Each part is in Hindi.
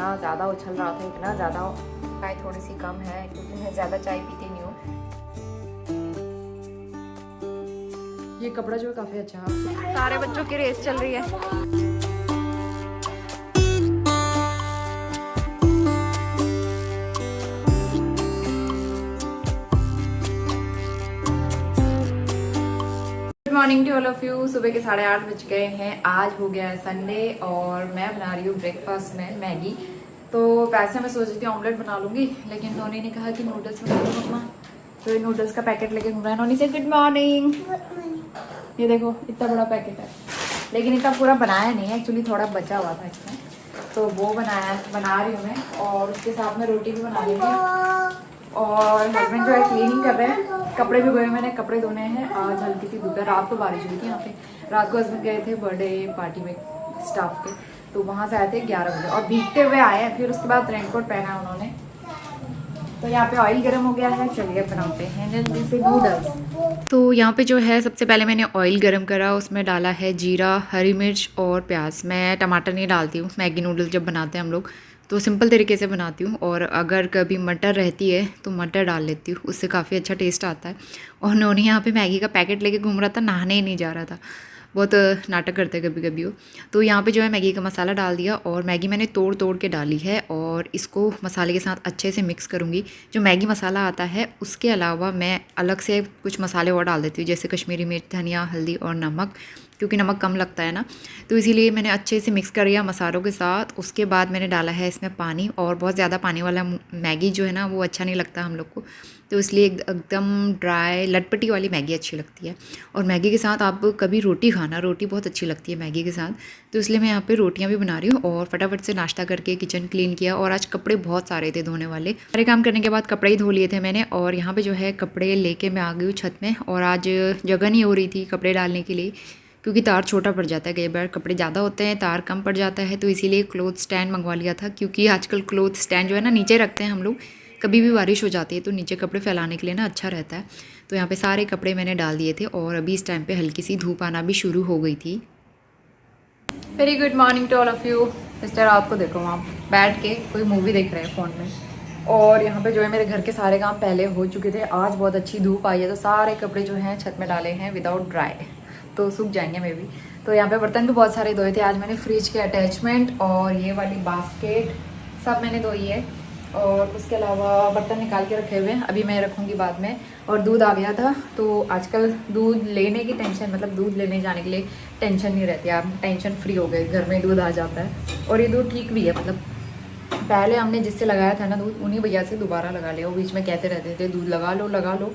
इतना ज़्यादा उछल रहा था, इतना ज़्यादा। चाय थोड़ी सी कम है क्योंकि मैं ज़्यादा चाय पीती नहीं हूँ। ये कपड़ा जो है काफ़ी अच्छा है। सारे बच्चों की रेस चल रही है। Good morning to all of you. सुबह के 8:30 बज गए हैं। आज हो गया है संडे और मैं बना रही हूँ ब्रेकफास्ट में मैगी। तो वैसे मैं सोच रही थी ऑमलेट बना लूँगी, लेकिन नोनी ने कहा कि नूडल्स बना लो मम्मा। तो ये नूडल्स का पैकेट लेके घूम रहा है। नोनी से गुड मॉर्निंग। ये देखो इतना बड़ा पैकेट है, लेकिन इतना पूरा बनाया नहीं है एक्चुअली, थोड़ा बचा हुआ था इसमें, तो वो बना रही हूँ मैं। और उसके साथ में रोटी भी बना लेंगे। और हस्बैंड जो है क्लीनिंग कर रहे हैं। कपड़े भी धोए, मैंने कपड़े धोने हैं। आज हल्की सी धूप है, रात को बारिश हुई थी यहाँ पे। रात को हस्बैंड गए थे बर्थडे पार्टी में स्टाफ के, तो वहाँ से आए थे 11 बजे और भीगते हुए आए हैं। फिर उसके बाद रेनकोट पहना उन्होंने। तो यहाँ पे ऑयल गर्म हो गया है, चलिए बनाते हैं जल्दी से नूडल्स। तो यहाँ पे जो है सबसे पहले मैंने ऑयल गर्म करा, उसमें डाला है जीरा, हरी मिर्च और प्याज। मैं टमाटर नहीं डालती हूँ, मैगी नूडल्स जब बनाते हैं हम लोग तो सिंपल तरीके से बनाती हूँ। और अगर कभी मटर रहती है तो मटर डाल लेती हूँ, उससे काफ़ी अच्छा टेस्ट आता है। और उन्होंने यहाँ पे मैगी का पैकेट लेके घूम रहा था, नहाने ही नहीं जा रहा था। बहुत नाटक करते हैं कभी कभी वो। तो यहाँ पे जो है मैगी का मसाला डाल दिया और मैगी मैंने तोड़ तोड़ के डाली है और इसको मसाले के साथ अच्छे से मिक्स करूँगी। जो मैगी मसाला आता है उसके अलावा मैं अलग से कुछ मसाले और डाल देती हूँ, जैसे कश्मीरी मिर्च, धनिया, हल्दी और नमक, क्योंकि नमक कम लगता है ना, तो इसीलिए मैंने अच्छे से मिक्स कर लिया मसालों के साथ। उसके बाद मैंने डाला है इसमें पानी, और बहुत ज़्यादा पानी वाला मैगी जो है ना वो अच्छा नहीं लगता हम लोग को, तो इसलिए एकदम ड्राई लटपटी वाली मैगी अच्छी लगती है। और मैगी के साथ आप कभी रोटी खाना, रोटी बहुत अच्छी लगती है मैगी के साथ, तो इसलिए मैं यहाँ पे रोटियाँ भी बना रही हूँ। और फटाफट से नाश्ता करके किचन क्लीन किया। और आज कपड़े बहुत सारे थे धोने वाले, सारे काम करने के बाद कपड़े ही धो लिए थे मैंने। और यहाँ पे जो है कपड़े लेके मैं आ गई हूँ छत में। और आज जगह नहीं हो रही थी कपड़े डालने के लिए, क्योंकि तार छोटा पड़ जाता है, कई बार कपड़े ज़्यादा होते हैं तार कम पड़ जाता है, तो इसीलिए क्लोथ स्टैंड मंगवा लिया था। क्योंकि आजकल क्लोथ स्टैंड जो है ना नीचे रखते हैं हम लोग, कभी भी बारिश हो जाती है तो नीचे कपड़े फैलाने के लिए ना अच्छा रहता है। तो यहाँ पे सारे कपड़े मैंने डाल दिए थे और अभी इस टाइम पे हल्की सी धूप आना भी शुरू हो गई थी। Very good morning to all of you. Mister रात को देखो वहाँ बैठ के कोई मूवी देख रहे हैं फ़ोन में। और यहाँ पे जो है मेरे घर के सारे काम पहले हो चुके थे। आज बहुत अच्छी धूप आई है तो सारे कपड़े जो हैं छत में डाले हैं विदाउट ड्राई, तो सूख जाएंगे मे भी। तो यहाँ पे बर्तन भी बहुत सारे धोए थे आज मैंने। फ्रिज के अटैचमेंट और ये वाली बास्केट सब मैंने धोई है। और उसके अलावा बर्तन निकाल के रखे हुए हैं, अभी मैं रखूँगी बाद में। और दूध आ गया था, तो आजकल दूध लेने की टेंशन, मतलब दूध लेने जाने के लिए टेंशन नहीं रहती, आप टेंशन फ्री हो गए, घर में दूध आ जाता है। और ये दूध ठीक भी है, मतलब पहले हमने जिससे लगाया था ना दूध, उन्हीं भैया से दोबारा लगा लिया। वो बीच में कहते रहते थे दूध लगा लो लगा लो,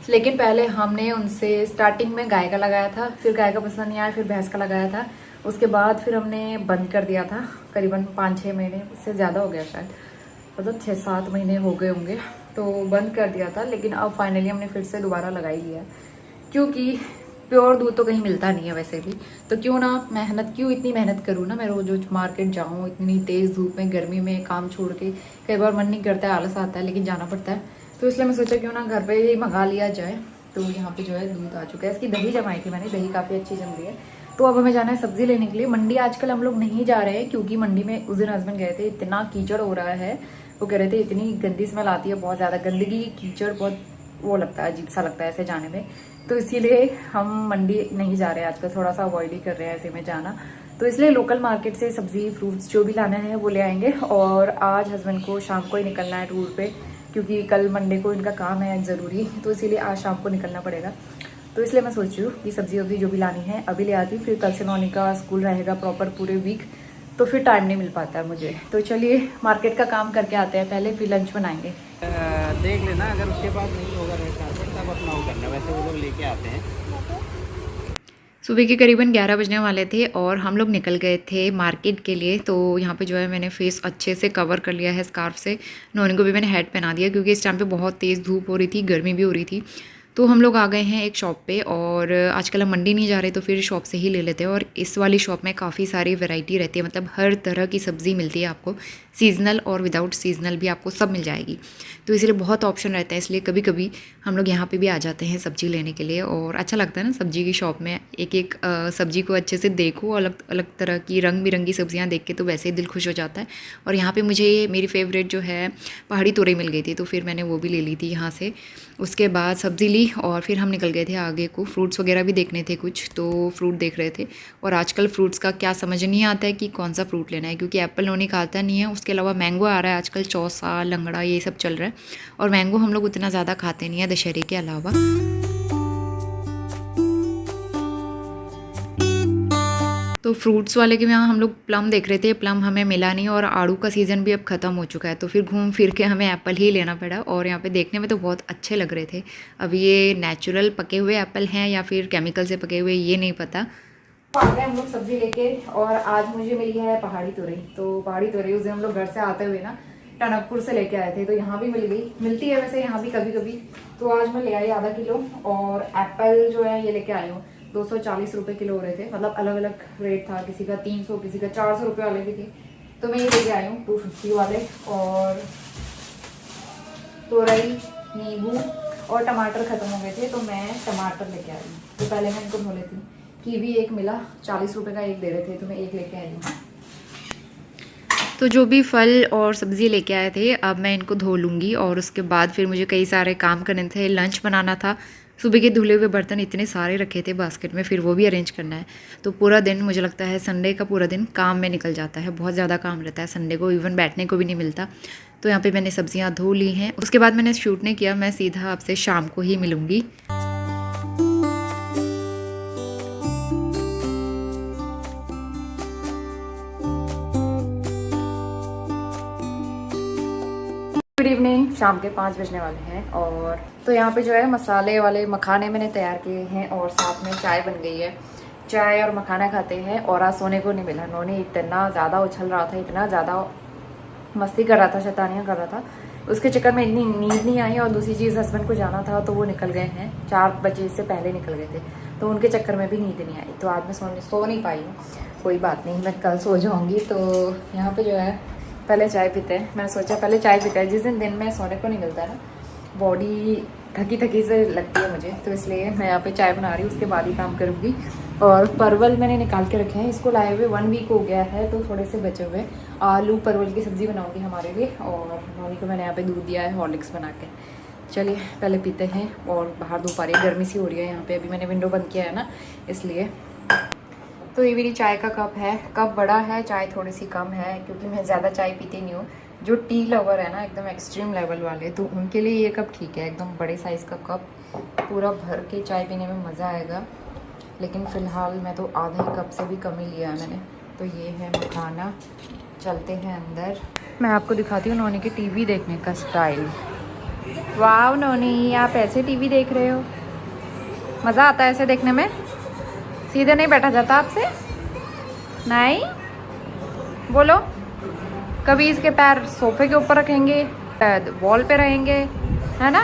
लेकिन पहले हमने उनसे स्टार्टिंग में गाय का लगाया था, फिर गाय का पसंद नहीं आया, फिर भैंस का लगाया था। उसके बाद फिर हमने बंद कर दिया था, करीबन 5-6 महीने, उससे ज़्यादा हो गया शायद, मतलब 6-7 महीने हो गए होंगे, तो बंद कर दिया था। लेकिन अब फाइनली हमने फिर से दोबारा लगा ही लिया, क्योंकि प्योर दूध तो कहीं मिलता नहीं है वैसे भी, तो क्यों ना इतनी मेहनत करूँ ना, मैं रोज रोज मार्केट जाऊँ इतनी तेज़ धूप में, गर्मी में काम छोड़ के। कई बार मन नहीं करता है, आलस आता है, लेकिन जाना पड़ता है, तो इसलिए मैं सोचा क्यों ना घर पे ही मंगा लिया जाए। तो यहाँ पे जो है दूध आ चुका है। इसकी दही जमाई थी मैंने, दही काफ़ी अच्छी जम रही है। तो अब हमें जाना है सब्जी लेने के लिए। मंडी आजकल हम लोग नहीं जा रहे हैं, क्योंकि मंडी में उस दिन हस्बैंड गए थे, इतना कीचड़ हो रहा है। वो कह रहे थे इतनी गंदी स्मेल आती है, बहुत ज़्यादा गंदगी, कीचड़, बहुत वो लगता है, अजीब सा लगता है ऐसे जाने में। तो इसीलिए हम मंडी नहीं जा रहे हैं आजकल, थोड़ा सा अवॉइड ही कर रहे हैं ऐसे में जाना। तो इसलिए लोकल मार्केट से सब्जी फ्रूट्स जो भी लाना है वो ले आएंगे। और आज हस्बैंड को शाम को ही निकलना है टूर पे, क्योंकि कल मंडे को इनका काम है ज़रूरी, तो इसीलिए आज शाम को निकलना पड़ेगा। तो इसलिए मैं सोच रही हूँ कि सब्जी वब्जी जो भी लानी है अभी ले आती, फिर कल से नौनी का स्कूल रहेगा प्रॉपर पूरे वीक, तो फिर टाइम नहीं मिल पाता है मुझे। तो चलिए मार्केट का काम करके आते हैं पहले, फिर लंच बनाएंगे। देख लेना, अगर उसके पास नहीं होगा रेड ट्रांसपोर्ट तब अपना वो करना, वैसे वो लोग लेके आते हैं। सुबह के करीबन 11 बजने वाले थे और हम लोग निकल गए थे मार्केट के लिए। तो यहाँ पे जो है मैंने फेस अच्छे से कवर कर लिया है स्कार्फ से। नोनी को भी मैंने हेड पहना दिया, क्योंकि इस टाइम पे बहुत तेज़ धूप हो रही थी, गर्मी भी हो रही थी, तो हम लोग आ गए हैं एक शॉप पे और आजकल हम मंडी नहीं जा रहे तो फिर शॉप से ही ले लेते हैं। और इस वाली शॉप में काफ़ी सारी वैरायटी रहती है, मतलब हर तरह की सब्ज़ी मिलती है आपको, सीजनल और विदाउट सीजनल भी आपको सब मिल जाएगी। तो इसलिए बहुत ऑप्शन रहता है, इसलिए कभी कभी हम लोग यहाँ पे भी आ जाते हैं सब्ज़ी लेने के लिए। और अच्छा लगता है ना सब्ज़ी की शॉप में, एक एक सब्ज़ी को अच्छे से देखो, अलग अलग तरह की रंग बिरंगी सब्ज़ियाँ देख के तो वैसे ही दिल खुश हो जाता है। और यहाँ पे मुझे मेरी फेवरेट जो है पहाड़ी तोरई मिल गई थी, तो फिर मैंने वो भी ले ली थी यहाँ से। उसके बाद सब्ज़ी ली और फिर हम निकल गए थे आगे को, फ्रूट्स वगैरह भी देखने थे कुछ, तो फ्रूट देख रहे थे। और आजकल फ्रूट्स का क्या समझ नहीं आता है कि कौन सा फ्रूट लेना है, क्योंकि एप्पल नोनी का आता नहीं है। उसके अलावा मैंगो आ रहा है आजकल, चौसा लंगड़ा ये सब चल रहा है। और मैंगो हम लोग उतना ज़्यादा खाते नहीं है दशहरे के अलावा। तो फ्रूट्स वाले के यहाँ हम लोग प्लम देख रहे थे, प्लम हमें मिला नहीं और आड़ू का सीज़न भी अब ख़त्म हो चुका है, तो फिर घूम फिर के हमें एप्पल ही लेना पड़ा। और यहाँ पे देखने में तो बहुत अच्छे लग रहे थे। अब ये नेचुरल पके हुए एप्पल हैं या फिर केमिकल से पके हुए ये नहीं पता। आ गए हम लोग सब्जी लेके और आज मुझे मिली है पहाड़ी तोरई। तो पहाड़ी तोरई उस दिन हम लोग घर से आते हुए ना टनकपुर से लेके आए थे, तो यहाँ भी मिल गई, मिलती है वैसे यहाँ भी कभी कभी। तो आज मैं ले आई आधा किलो। और एप्पल जो है ये लेके आई हूँ, 240 रुपये किलो हो रहे थे, मतलब अलग अलग रेट था, किसी का 300 किसी का 400 रुपये वाले भी थे। तो मैं ये लेके आई हूँ 250 वाले। और तोरई, नींबू और टमाटर ख़त्म हो गए थे तो मैं टमाटर लेके आई हूँ। तो पहले मैं इनको धो लेती हूँ। कीवी एक मिला, 40 रुपये का एक दे रहे थे, तो मैं एक लेके आई हूँ। तो जो भी फल और सब्ज़ी लेके आए थे अब मैं इनको धो लूँगी। और उसके बाद फिर मुझे कई सारे काम करने थे, लंच बनाना था, सुबह के धुले हुए बर्तन इतने सारे रखे थे बास्केट में, फिर वो भी अरेंज करना है। तो पूरा दिन मुझे लगता है संडे का पूरा दिन काम में निकल जाता है, बहुत ज़्यादा काम रहता है संडे को, इवन बैठने को भी नहीं मिलता। तो यहाँ पे मैंने सब्जियाँ धो ली हैं। उसके बाद मैंने शूट नहीं किया, मैं सीधा आपसे शाम को ही मिलूँगी। गुड इवनिंग, शाम के 5 बजने वाले हैं। और तो यहाँ पे जो है मसाले वाले मखाने मैंने तैयार किए हैं और साथ में चाय बन गई है। चाय और मखाना खाते हैं। और आज सोने को नहीं मिला, नोनी इतना ज़्यादा उछल रहा था, इतना ज़्यादा मस्ती कर रहा था, शैतानियाँ कर रहा था, उसके चक्कर में इतनी नींद नहीं आई। और दूसरी चीज़ हस्बैंड को जाना था तो वो निकल गए हैं, 4 बजे से पहले निकल गए थे, तो उनके चक्कर में भी नींद नहीं आई। तो आज मैं सो नहीं पाई हूँ। कोई बात नहीं, मैं कल सो जाऊँगी। तो यहाँ पर जो है पहले चाय पीते हैं। मैंने सोचा पहले चाय पीते हैं, जिस दिन में सोने को नहीं मिलता है ना, बॉडी थकी थकी से लगती है मुझे, तो इसलिए मैं यहाँ पे चाय बना रही हूँ, उसके बाद ही काम करूँगी। और परवल मैंने निकाल के रखे हैं, इसको लाए हुए 1 वीक हो गया है, तो थोड़े से बचे हुए आलू परवल की सब्ज़ी बनाऊँगी हमारे लिए। और मम्मी को मैंने यहाँ पे दूध दिया है हॉर्लिक्स बना के। चलिए पहले पीते हैं। और बाहर धूप आ रही है, गर्मी सी हो रही है यहाँ पे, अभी मैंने विंडो बंद किया है ना इसलिए। तो ये मेरी चाय का कप है, कप बड़ा है, चाय थोड़ी सी कम है, क्योंकि मैं ज़्यादा चाय पीती नहीं हूँ। जो टी लवर है ना एकदम एक्सट्रीम लेवल वाले, तो उनके लिए ये कप ठीक है, एकदम बड़े साइज़ का कप, पूरा भर के चाय पीने में मज़ा आएगा। लेकिन फ़िलहाल मैं तो आधे कप से भी कम ही लिया है मैंने। तो ये है मखाना। चलते हैं अंदर, मैं आपको दिखाती हूँ नोनी के टीवी देखने का स्टाइल। वाह नोनी, आप ऐसे टीवी देख रहे हो, मज़ा आता है ऐसे देखने में? सीधे नहीं बैठा जाता आपसे? नहीं बोलो। कभी इसके पैर सोफे के ऊपर रखेंगे, वॉल पे रहेंगे, है ना,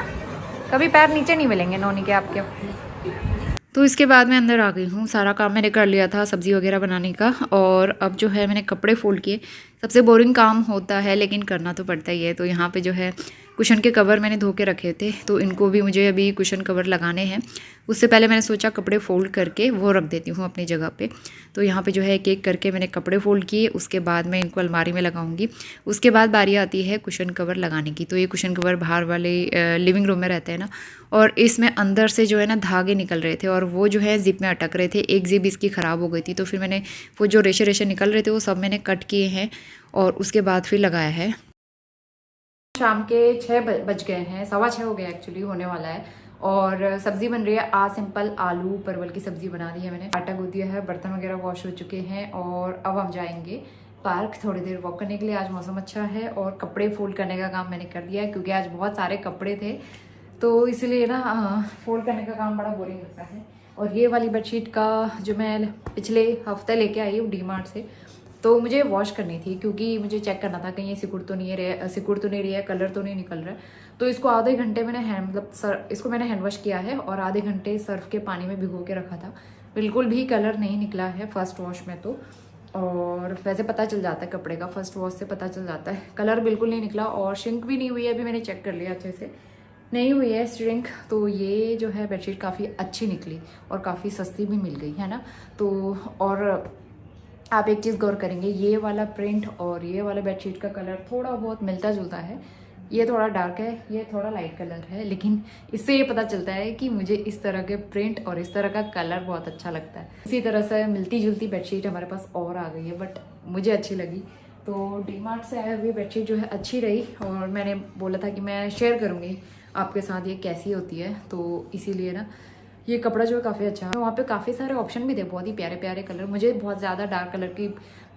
कभी पैर नीचे नहीं मिलेंगे नोनी के आपके। तो इसके बाद मैं अंदर आ गई हूँ, सारा काम मैंने कर लिया था सब्ज़ी वगैरह बनाने का। और अब जो है मैंने कपड़े फोल्ड किए, सबसे बोरिंग काम होता है लेकिन करना तो पड़ता ही है। तो यहाँ पे जो है कुशन के कवर मैंने धो के रखे थे, तो इनको भी मुझे अभी कुशन कवर लगाने हैं। उससे पहले मैंने सोचा कपड़े फ़ोल्ड करके वो रख देती हूँ अपनी जगह पे। तो यहाँ पे जो है एक एक करके मैंने कपड़े फ़ोल्ड किए, उसके बाद मैं इनको अलमारी में लगाऊंगी। उसके बाद बारी आती है कुशन कवर लगाने की। तो ये कुशन कवर बाहर वाले लिविंग रूम में रहते हैं ना, और इसमें अंदर से जो है ना धागे निकल रहे थे और वो जो है जिप में अटक रहे थे। एक जिप इसकी ख़राब हो गई थी, तो फिर मैंने वो जो रेशे रेशे निकल रहे थे वो सब मैंने कट किए हैं और उसके बाद फिर लगाया है। शाम के 6 बज गए हैं, 6:15 हो गया एक्चुअली, होने वाला है। और सब्जी बन रही है आज सिंपल आलू परवल की सब्जी बना दी है मैंने, आटा गूंद दिया है, बर्तन वगैरह वॉश हो चुके हैं। और अब हम जाएंगे पार्क थोड़ी देर वॉक करने के लिए। आज मौसम अच्छा है और कपड़े फोल्ड करने का काम मैंने कर दिया है, क्योंकि आज बहुत सारे कपड़े थे, तो इसलिए ना फोल्ड करने का काम बड़ा बोरिंग लगता है। और ये वाली बेडशीट का जो मैं पिछले हफ्ते लेके आई हूँ डी मार्ट से, तो मुझे वॉश करनी थी क्योंकि मुझे चेक करना था कहीं ये सिकुड़ तो नहीं रही है, कलर तो नहीं निकल रहा है। तो इसको आधे घंटे मैंने इसको मैंने हैंड वॉश किया है और आधे घंटे सर्फ के पानी में भिगो के रखा था। बिल्कुल भी कलर नहीं निकला है फर्स्ट वॉश में तो। और वैसे पता चल जाता है कपड़े का, फर्स्ट वॉश से पता चल जाता है। कलर बिल्कुल नहीं निकला और श्रिंक भी नहीं हुई है, अभी मैंने चेक कर लिया अच्छे से, नहीं हुई है श्रिंक। तो ये जो है बेडशीट काफ़ी अच्छी निकली और काफ़ी सस्ती भी मिल गई है ना। तो और आप एक चीज़ गौर करेंगे, ये वाला प्रिंट और ये वाला बेडशीट का कलर थोड़ा बहुत मिलता जुलता है। ये थोड़ा डार्क है, ये थोड़ा लाइट कलर है, लेकिन इससे ये पता चलता है कि मुझे इस तरह के प्रिंट और इस तरह का कलर बहुत अच्छा लगता है। इसी तरह से मिलती जुलती बेडशीट हमारे पास और आ गई है, बट मुझे अच्छी लगी। तो डीमार्ट से आई हुई बेडशीट जो है अच्छी रही और मैंने बोला था कि मैं शेयर करूँगी आपके साथ ये कैसी होती है, तो इसीलिए ना ये कपड़ा जो है काफ़ी अच्छा है। वहाँ पे काफ़ी सारे ऑप्शन भी थे, बहुत ही प्यारे प्यारे कलर। मुझे बहुत ज़्यादा डार्क कलर की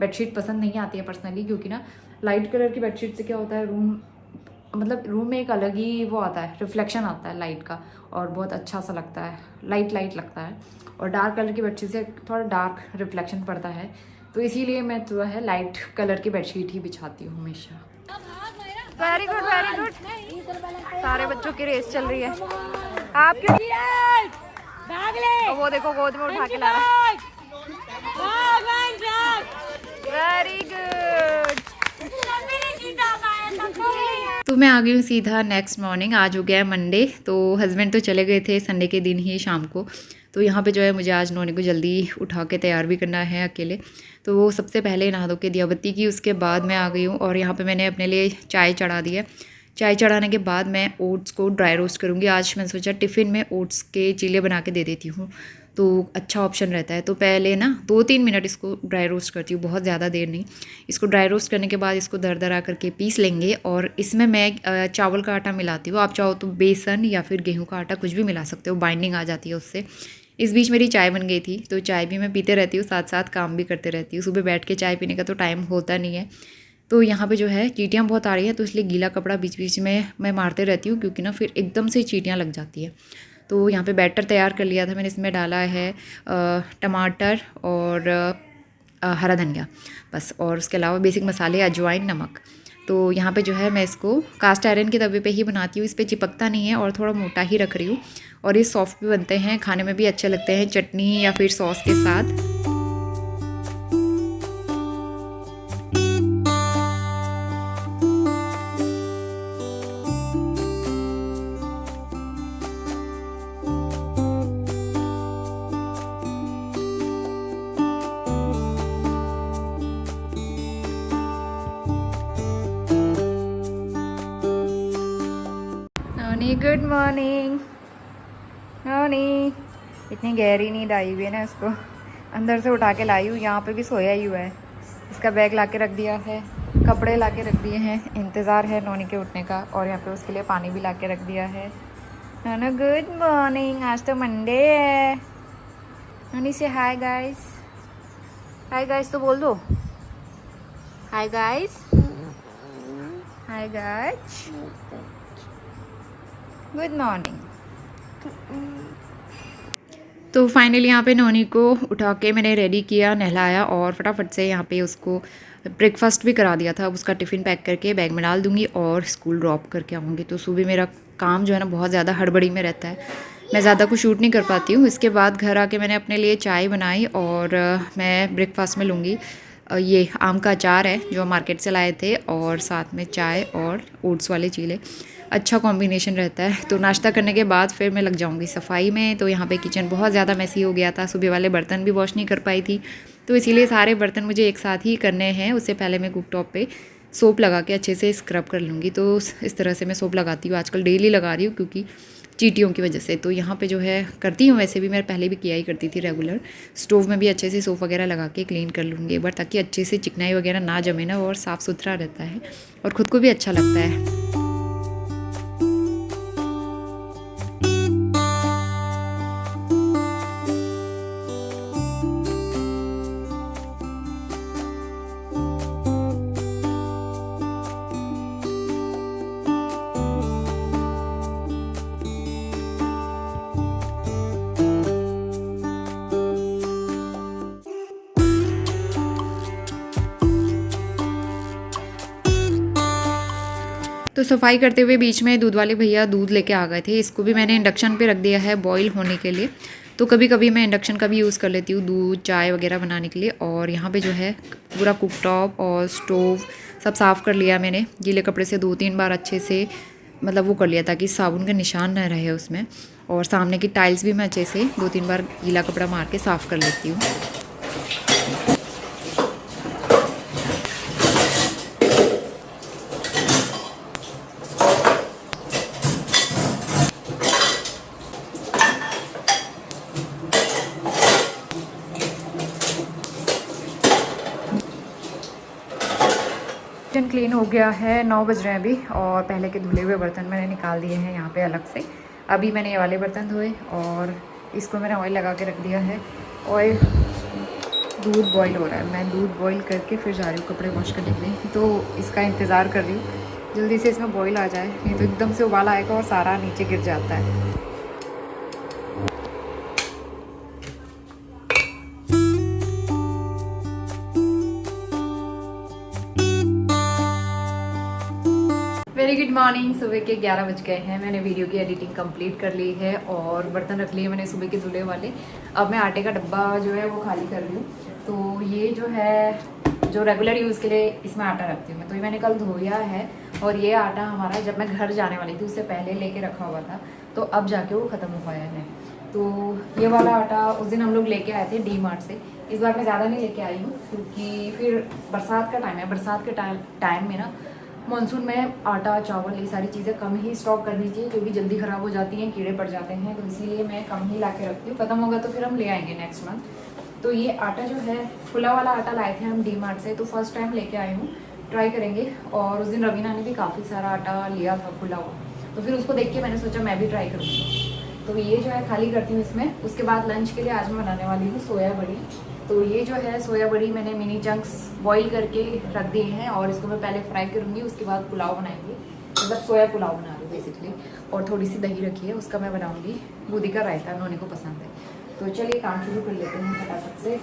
बेडशीट पसंद नहीं आती है पर्सनली, क्योंकि ना लाइट कलर की बेडशीट से क्या होता है, रूम में एक अलग ही वो आता है, रिफ्लेक्शन आता है लाइट का और बहुत अच्छा सा लगता है, लाइट लगता है। और डार्क कलर की बेडशीट से थोड़ा डार्क रिफ्लेक्शन पड़ता है, तो इसीलिए मैं जो है लाइट कलर की बेडशीट ही बिछाती हूँ हमेशा। Very good very good. सारे बच्चों की रेस चल रही है। आप क्यों वो देखो गोद में उठा के ला रहा है। Very good. तो मैं आ गई हूँ सीधा नेक्स्ट मॉर्निंग। आज हो गया है मंडे, तो हस्बैंड तो चले गए थे संडे के दिन ही शाम को। तो यहाँ पे जो है मुझे आज नोनी को जल्दी उठा के तैयार भी करना है अकेले। तो वो सबसे पहले नहा धो के दिया बत्ती की, उसके बाद मैं आ गई हूँ और यहाँ पे मैंने अपने लिए चाय चढ़ा दी है। चाय चढ़ाने के बाद मैं ओट्स को ड्राई रोस्ट करूँगी। आज मैंने सोचा टिफ़िन में ओट्स के चीले बना के दे देती हूँ, तो अच्छा ऑप्शन रहता है। तो पहले ना 2-3 मिनट इसको ड्राई रोस्ट करती हूँ, बहुत ज़्यादा देर नहीं। इसको ड्राई रोस्ट करने के बाद इसको दरदरा करके पीस लेंगे और इसमें मैं चावल का आटा मिलाती हूँ। आप चाहो तो बेसन या फिर गेहूं का आटा कुछ भी मिला सकते हो, बाइंडिंग आ जाती है उससे। इस बीच मेरी चाय बन गई थी, तो चाय भी मैं पीते रहती हूँ, साथ साथ काम भी करते रहती हूँ। सुबह बैठ के चाय पीने का तो टाइम होता नहीं है। तो यहाँ पे जो है चींटियाँ बहुत आ रही हैं, तो इसलिए गीला कपड़ा बीच बीच में मैं मारते रहती हूँ, क्योंकि ना फिर एकदम से चींटियाँ लग जाती है। तो यहाँ पे बैटर तैयार कर लिया था मैंने। इसमें डाला है टमाटर और हरा धनिया बस, और उसके अलावा बेसिक मसाले, अजवाइन, नमक। तो यहाँ पे जो है मैं इसको कास्ट आयरन के तवे पे ही बनाती हूँ, इस पर चिपकता नहीं है और थोड़ा मोटा ही रख रही हूँ। और ये सॉफ्ट भी बनते हैं, खाने में भी अच्छे लगते हैं चटनी या फिर सॉस के साथ। गुड मॉर्निंग नोनी। इतनी गहरी नींद आई हुई है ना, इसको अंदर से उठा के लाई हूँ। यहाँ पे भी सोया ही हुआ है। इसका बैग ला के रख दिया है, कपड़े ला के रख दिए हैं, इंतज़ार है नोनी के उठने का। और यहाँ पे उसके लिए पानी भी ला के रख दिया है ना। गुड मॉर्निंग, आज तो मंडे है। नोनी से हाय गाइस, हाय गाइस तो बोल दो। Hi guys, hi guys, good morning. तो फाइनली यहाँ पे नोनी को उठा के मैंने रेडी किया, नहलाया और फटाफट से यहाँ पे उसको ब्रेकफास्ट भी करा दिया था। अब उसका टिफ़िन पैक करके बैग में डाल दूँगी और स्कूल ड्रॉप करके आऊँगी। तो सुबह मेरा काम जो है ना बहुत ज़्यादा हड़बड़ी में रहता है, मैं ज़्यादा कुछ शूट नहीं कर पाती हूँ। इसके बाद घर आके मैंने अपने लिए चाय बनाई और मैं ब्रेकफास्ट में लूँगी ये आम का अचार है जो मार्केट से लाए थे, और साथ में चाय और ओट्स वाले चीले। अच्छा कॉम्बिनेशन रहता है। तो नाश्ता करने के बाद फिर मैं लग जाऊंगी सफाई में। तो यहाँ पे किचन बहुत ज़्यादा मैसी हो गया था, सुबह वाले बर्तन भी वॉश नहीं कर पाई थी, तो इसीलिए सारे बर्तन मुझे एक साथ ही करने हैं। उससे पहले मैं कुक टॉप पे सोप लगा के अच्छे से स्क्रब कर लूँगी। तो इस तरह से मैं सोप लगाती हूँ, आजकल डेली लगा रही हूँ क्योंकि चींटियों की वजह से। तो यहाँ पे जो है करती हूँ, वैसे भी मैं पहले भी किया ही करती थी रेगुलर। स्टोव में भी अच्छे से सोप वगैरह लगा के क्लीन कर लूँगी एक बार, ताकि अच्छे से चिकनाई वगैरह ना जमे ना, और साफ़ सुथरा रहता है और ख़ुद को भी अच्छा लगता है। तो सफाई करते हुए बीच में दूध वाले भैया दूध लेके आ गए थे। इसको भी मैंने इंडक्शन पे रख दिया है बॉईल होने के लिए। तो कभी कभी मैं इंडक्शन का भी यूज़ कर लेती हूँ दूध चाय वगैरह बनाने के लिए। और यहाँ पे जो है पूरा कुकटॉप और स्टोव सब साफ़ कर लिया मैंने। गीले कपड़े से 2-3 बार अच्छे से मतलब वो कर लिया ताकि साबुन का निशान न रहे उसमें। और सामने की टाइल्स भी मैं अच्छे से 2-3 बार गीला कपड़ा मार के साफ़ कर लेती हूँ। किचन क्लीन हो गया है, 9 बज रहे हैं अभी। और पहले के धुले हुए बर्तन मैंने निकाल दिए हैं यहाँ पे अलग से। अभी मैंने ये वाले बर्तन धोए और इसको मैंने ऑयल लगा के रख दिया है। ऑयल दूध बॉईल हो रहा है, मैं दूध बॉईल करके फिर जा रही हूँ कपड़े वॉश करने के लिए। तो इसका इंतज़ार कर रही हूँ जल्दी से इसमें बॉईल आ जाए, नहीं तो एकदम से उबाल आएगा और सारा नीचे गिर जाता है। Very good morning. सुबह के 11 बज गए हैं। मैंने वीडियो की एडिटिंग कंप्लीट कर ली है और बर्तन रख लिए मैंने सुबह के धुले वाले। अब मैं आटे का डब्बा जो है वो खाली कर रही हूँ। तो ये जो है जो रेगुलर यूज़ के लिए इसमें आटा रखती हूँ मैं, तो ये मैंने कल धोया है। और ये आटा हमारा जब मैं घर जाने वाली थी उससे पहले लेके रखा हुआ था, तो अब जाके वो ख़त्म हो पाया है। तो ये वाला आटा उस दिन हम लोग लेके आए थे DMart से। इस बार मैं ज़्यादा नहीं लेके आई हूँ क्योंकि फिर बरसात का टाइम है। बरसात के टाइम में ना मानसून में आटा चावल ये सारी चीज़ें कम ही स्टॉक करनी चाहिए क्योंकि जल्दी ख़राब हो जाती हैं, कीड़े पड़ जाते हैं। तो इसीलिए मैं कम ही ला के रखती हूँ। ख़त्म होगा तो फिर हम ले आएंगे नेक्स्ट मंथ। तो ये आटा जो है खुला वाला आटा लाए थे हम DMart से, तो फर्स्ट टाइम लेके आई हूँ, ट्राई करेंगे। और उस दिन रवीना ने भी काफ़ी सारा आटा लिया था खुला हुआ, तो फिर उसको देख के मैंने सोचा मैं भी ट्राई करूँगी। तो ये जो है खाली करती हूँ इसमें। उसके बाद लंच के लिए आज मैं बनाने वाली हूँ सोया बड़ी। तो ये जो है सोया बड़ी मैंने मिनी चंक्स बॉईल करके रख दिए हैं और इसको मैं पहले फ्राई करूँगी, उसके बाद पुलाव बनाएंगे। मतलब सोया पुलाव बना रही हूँ बेसिकली। और थोड़ी सी दही रखी है, उसका मैं बनाऊँगी बूंदी का रायता, नोनी को पसंद है। तो चलिए काम शुरू कर लेते हैं फटाफट से।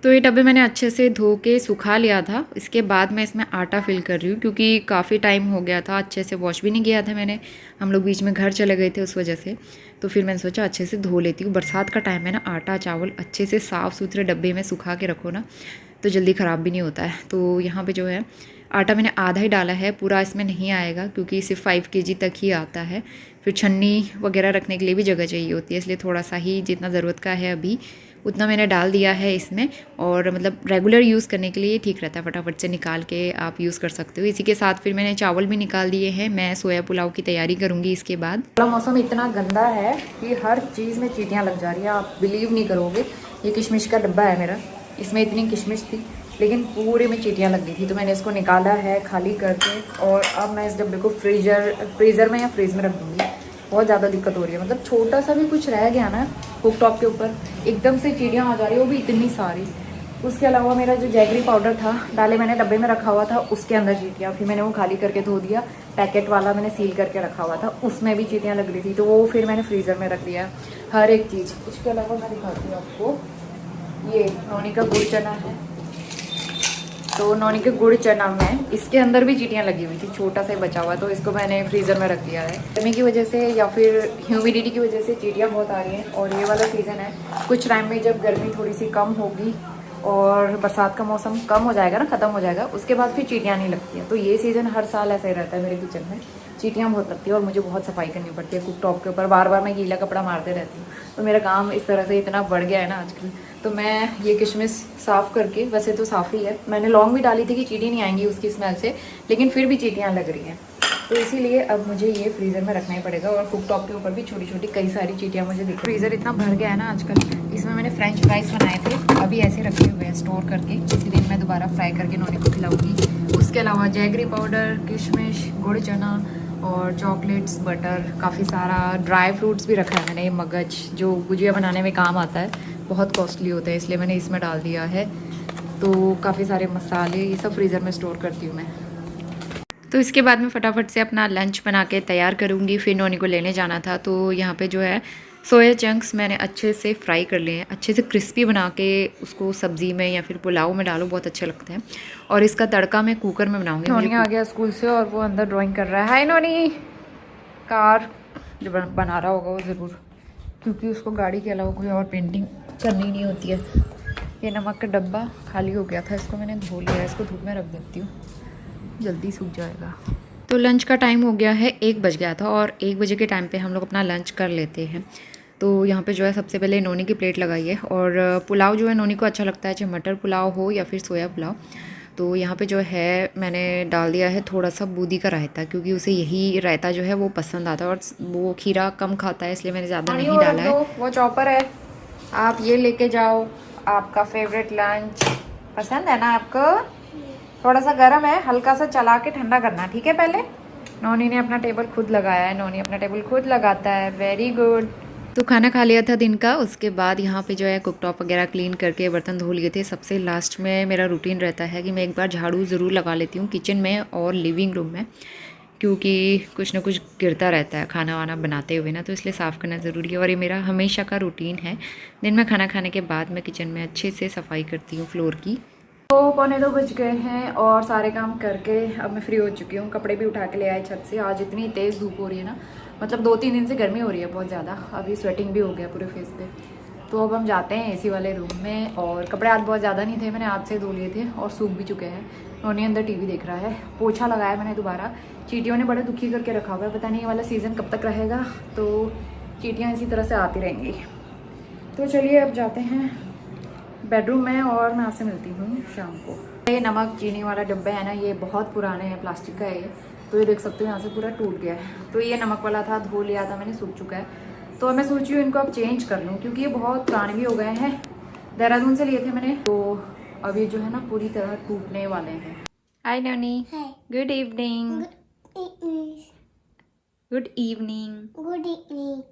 तो ये डब्बे मैंने अच्छे से धो के सुखा लिया था। इसके बाद मैं इसमें आटा फिल कर रही हूँ क्योंकि काफ़ी टाइम हो गया था, अच्छे से वॉश भी नहीं किया था मैंने। हम लोग बीच में घर चले गए थे उस वजह से। तो फिर मैंने सोचा अच्छे से धो लेती हूँ। बरसात का टाइम है ना, आटा चावल अच्छे से साफ़ सुथरे डब्बे में सुखा के रखो ना तो जल्दी ख़राब भी नहीं होता है। तो यहाँ पे जो है आटा मैंने आधा ही डाला है, पूरा इसमें नहीं आएगा क्योंकि सिर्फ 5 kg तक ही आता है। फिर छन्नी वगैरह रखने के लिए भी जगह चाहिए होती है, इसलिए थोड़ा सा ही जितना ज़रूरत का है अभी उतना मैंने डाल दिया है इसमें। और मतलब रेगुलर यूज़ करने के लिए ठीक रहता है, फटाफट से निकाल के आप यूज़ कर सकते हो। इसी के साथ फिर मैंने चावल भी निकाल दिए हैं। मैं सोया पुलाव की तैयारी करूँगी इसके बाद। मौसम इतना गंदा है कि हर चीज़ में चींटियाँ लग जा रही हैं, आप बिलीव नहीं करोगे। ये किशमिश का डब्बा है मेरा, इसमें इतनी किशमिश थी लेकिन पूरे में चींटियाँ लग गई थी। तो मैंने इसको निकाला है खाली करके और अब मैं इस डब्बे को फ्रीज़र में या फ्रीज में रख दूँगी। बहुत ज़्यादा दिक्कत हो रही है, मतलब छोटा सा भी कुछ रह गया ना कुकटॉप के ऊपर एकदम से चींटियाँ आ जा रही है, वो भी इतनी सारी। उसके अलावा मेरा जो जैगरी पाउडर था डाले मैंने डब्बे में रखा हुआ था, उसके अंदर चींटियाँ, फिर मैंने वो खाली करके धो दिया। पैकेट वाला मैंने सील करके रखा हुआ था, उसमें भी चींटियाँ लग रही थी, तो वो फिर मैंने फ्रीज़र में रख दिया हर एक चीज़। उसके अलावा मैं दिखाती हूँ आपको, ये नौनी का गुड़ चना है। तो नौनी के गुड़ चना में इसके अंदर भी चींटियाँ लगी हुई थी, छोटा सा ही बचा हुआ, तो इसको मैंने फ्रीज़र में रख दिया है। गर्मी की वजह से या फिर ह्यूमिडिटी की वजह से चींटियाँ बहुत आ रही हैं। और ये वाला सीज़न है, कुछ टाइम में जब गर्मी थोड़ी सी कम होगी और बरसात का मौसम कम हो जाएगा ना, ख़त्म हो जाएगा, उसके बाद फिर चींटियाँ नहीं लगती हैं। तो ये सीज़न हर साल ऐसा ही रहता है मेरे किचन में, चींटियाँ बहुत लगती है और मुझे बहुत सफाई करनी पड़ती है कुकटॉप के ऊपर। बार बार मैं गीला कपड़ा मारते रहती हूँ, तो मेरा काम इस तरह से इतना बढ़ गया है ना आजकल। तो मैं ये किशमिश साफ़ करके, वैसे तो साफ़ ही है, मैंने लौंग भी डाली थी कि चींटी नहीं आएंगी उसकी स्मेल से, लेकिन फिर भी चींटियाँ लग रही हैं। तो इसीलिए अब मुझे ये फ्रीज़र में रखना ही पड़ेगा। और कुकटॉप के ऊपर भी छोटी छोटी कई सारी चींटियाँ मुझे दिख। फ्रीज़र इतना भर गया है ना आजकल, इसमें मैंने फ्रेंच फ्राइज़ बनाए थे, अभी ऐसे रखे हुए हैं स्टोर करके, किसी दिन मैं दोबारा फ्राई करके नौनी को खिलाऊंगी। उसके अलावा जैगरी पाउडर, किशमिश, गुड़ चना और चॉकलेट्स, बटर, काफ़ी सारा ड्राई फ्रूट्स भी रखा है मैंने। ये मगज जो गुजिया बनाने में काम आता है, बहुत कॉस्टली होता है, इसलिए मैंने इसमें डाल दिया है। तो काफ़ी सारे मसाले, ये सब फ्रीज़र में स्टोर करती हूँ मैं। तो इसके बाद मैं फटाफट से अपना लंच बना के तैयार करूँगी, फिर नौनी को लेने जाना था। तो यहाँ पे जो है सोया चंक्स मैंने अच्छे से फ्राई कर लिए हैं, अच्छे से क्रिस्पी बना के उसको सब्ज़ी में या फिर पुलाव में डालो, बहुत अच्छे लगते हैं। और इसका तड़का मैं कुकर में बनाऊंगी। नोनी आ गया स्कूल से और वो अंदर ड्राइंग कर रहा है। हाय नोनी। कार जो बना रहा होगा वो ज़रूर, क्योंकि उसको गाड़ी के अलावा कोई और पेंटिंग करनी नहीं होती है। ये नमक का डब्बा खाली हो गया था, इसको मैंने धो लिया है, इसको धूप में रख देती हूँ, जल्दी सूख जाएगा। तो लंच का टाइम हो गया है, 1 बज गया था और 1 बजे के टाइम पे हम लोग अपना लंच कर लेते हैं। तो यहाँ पे जो है सबसे पहले नोनी की प्लेट लगाई है और पुलाव जो है नोनी को अच्छा लगता है, चाहे मटर पुलाव हो या फिर सोया पुलाव। तो यहाँ पे जो है मैंने डाल दिया है थोड़ा सा बूंदी का रायता, क्योंकि उसे यही रायता जो है वो पसंद आता है और वो खीरा कम खाता है, इसलिए मैंने ज़्यादा नहीं डाला है। वो चॉपर है, आप ये लेके जाओ, आपका फेवरेट लंच पसंद है ना आपको? थोड़ा सा गर्म है, हल्का सा चला के ठंडा करना, ठीक है? पहले नोनी ने अपना टेबल खुद लगाया है, नोनी अपना टेबल खुद लगाता है, वेरी गुड। तो खाना खा लिया था दिन का, उसके बाद यहाँ पे जो है कुकटॉप वगैरह क्लीन करके बर्तन धो लिए थे। सबसे लास्ट में मेरा रूटीन रहता है कि मैं एक बार झाड़ू ज़रूर लगा लेती हूँ किचन में और लिविंग रूम में, क्योंकि कुछ ना कुछ गिरता रहता है खाना वाना बनाते हुए ना, तो इसलिए साफ़ करना ज़रूरी है और ये मेरा हमेशा का रूटीन है। दिन में खाना खाने के बाद मैं किचन में अच्छे से सफाई करती हूँ फ्लोर की। तो 1:45 बज गए हैं और सारे काम करके अब मैं फ्री हो चुकी हूँ। कपड़े भी उठा के ले आए छत से। आज इतनी तेज़ धूप हो रही है ना, मतलब 2-3 दिन से गर्मी हो रही है बहुत ज़्यादा, अभी स्वेटिंग भी हो गया पूरे फेस पे। तो अब हम जाते हैं एसी वाले रूम में। और कपड़े आज बहुत ज़्यादा नहीं थे, मैंने आज से धो लिए थे और सूख भी चुके हैं। नोनी अंदर टीवी देख रहा है, पोछा लगाया मैंने दोबारा। चींटियों ने बड़े दुखी करके रखा हुआ है, पता नहीं ये वाला सीज़न कब तक रहेगा, तो चींटियाँ इसी तरह से आती रहेंगी। तो चलिए अब जाते हैं बेडरूम में और मैं आपसे मिलती हूँ शाम को। ये नमक चीनी वाला डब्बा है ना, ये बहुत पुराने हैं, प्लास्टिक का है ये, तो ये देख सकते हो यहाँ से पूरा टूट गया है। तो ये नमक वाला था, धो लिया था मैंने, सूख चुका है। तो मैं सोच रही हूँ इनको अब चेंज कर लूँ, क्योंकि ये बहुत पुराने भी हो गए हैं, देहरादून से लिए थे मैंने, तो अब ये जो है ना पूरी तरह टूटने वाले हैं। Hi Noni, good evening. Good evening. Good evening.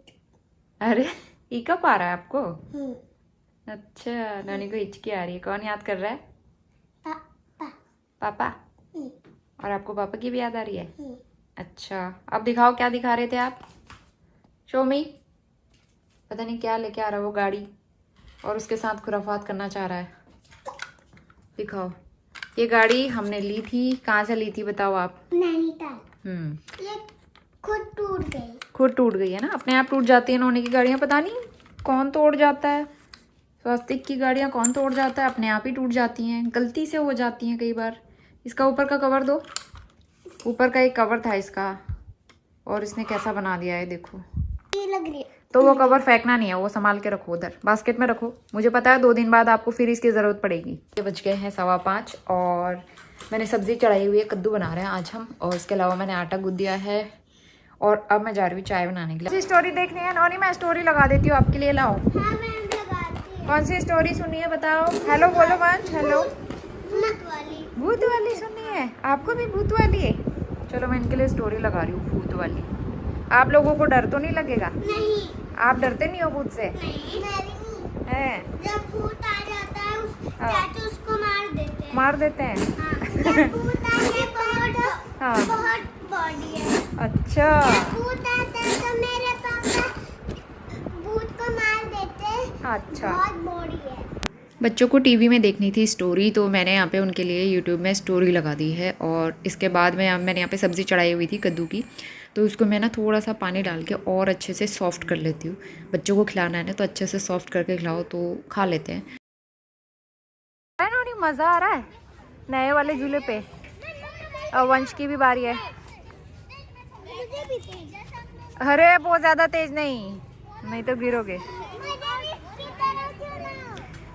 अरे ये कब आ रहा है आपको? अच्छा, नानी को हिचकी आ रही है। कौन याद कर रहा है? पापा। और आपको पापा की भी याद आ रही है? अच्छा, अब दिखाओ क्या दिखा रहे थे आप? शो मी। पता नहीं क्या लेके आ रहा है वो गाड़ी, और उसके साथ खुराफात करना चाह रहा है। दिखाओ। ये गाड़ी हमने ली थी, कहाँ से ली थी बताओ आप? नैनीताल। ये खुद टूट गई। खुद टूट गई है ना, अपने आप टूट जाती है नोनी की गाड़ियाँ, पता नहीं कौन तोड़ जाता है। स्वास्तिक की गाड़ियाँ कौन तोड़ जाता है, अपने आप ही टूट जाती हैं, गलती से हो जाती हैं कई बार। इसका ऊपर का कवर दो, ऊपर का एक कवर था इसका, और इसने कैसा बना दिया है देखो। ये लग रही है। तो वो कवर फेंकना नहीं है, वो संभाल के रखो, उधर बास्केट में रखो। मुझे पता है 2 दिन बाद आपको फिर इसकी ज़रूरत पड़ेगी। ये बज गए हैं 5:15 और मैंने सब्ज़ी चढ़ाई हुई है, कद्दू बना रहे हैं आज हम, और इसके अलावा मैंने आटा गूंथ दिया है और अब मैं जा रही हूँ चाय बनाने के लिए। स्टोरी देखनी है नोनी? मैं स्टोरी लगा देती हूँ आपके लिए, लाओ। कौन सी स्टोरी सुननी है बताओ? हेलो बोलो वंश, हेलो। भूत वाली सुननी है? आपको भी भूत वाली है? चलो मैं इनके लिए स्टोरी लगा रही हूँ भूत वाली। आप लोगों को डर तो नहीं लगेगा? नहीं। आप डरते नहीं हो भूत से? नहीं, है। जब भूत आ जाता है चाचू उसको मार देते हैं। मार देते हैं? जब भूत बहुत बॉडी है। अच्छा। भूत आता है तो मेरे पापा भूत को मार देते हैं। अच्छा, बहुत बॉडी है। बच्चों को टीवी में देखनी थी स्टोरी, तो मैंने यहाँ पे उनके लिए यूट्यूब में स्टोरी लगा दी है। और इसके बाद मैंने यहाँ पे सब्ज़ी चढ़ाई हुई थी कद्दू की, तो उसको मैं ना थोड़ा सा पानी डाल के और अच्छे से सॉफ्ट कर लेती हूँ। बच्चों को खिलाना है ना, तो अच्छे से सॉफ्ट करके खिलाओ तो खा लेते हैं। मज़ा आ रहा है नए वाले झूले पे। और वंश की भी बारी है। अरे बहुत ज़्यादा तेज नहीं तो गिरोगे।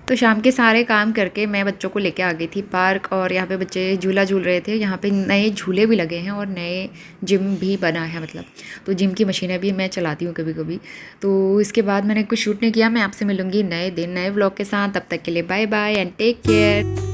तो शाम के सारे काम करके मैं बच्चों को लेके आ गई थी पार्क, और यहाँ पे बच्चे झूला झूल रहे थे। यहाँ पे नए झूले भी लगे हैं और नए जिम भी बना है, मतलब तो जिम की मशीनें भी मैं चलाती हूँ कभी कभी। तो इसके बाद मैंने कुछ शूट नहीं किया। मैं आपसे मिलूँगी नए दिन नए व्लॉग के साथ, तब तक के लिए bye bye and take care.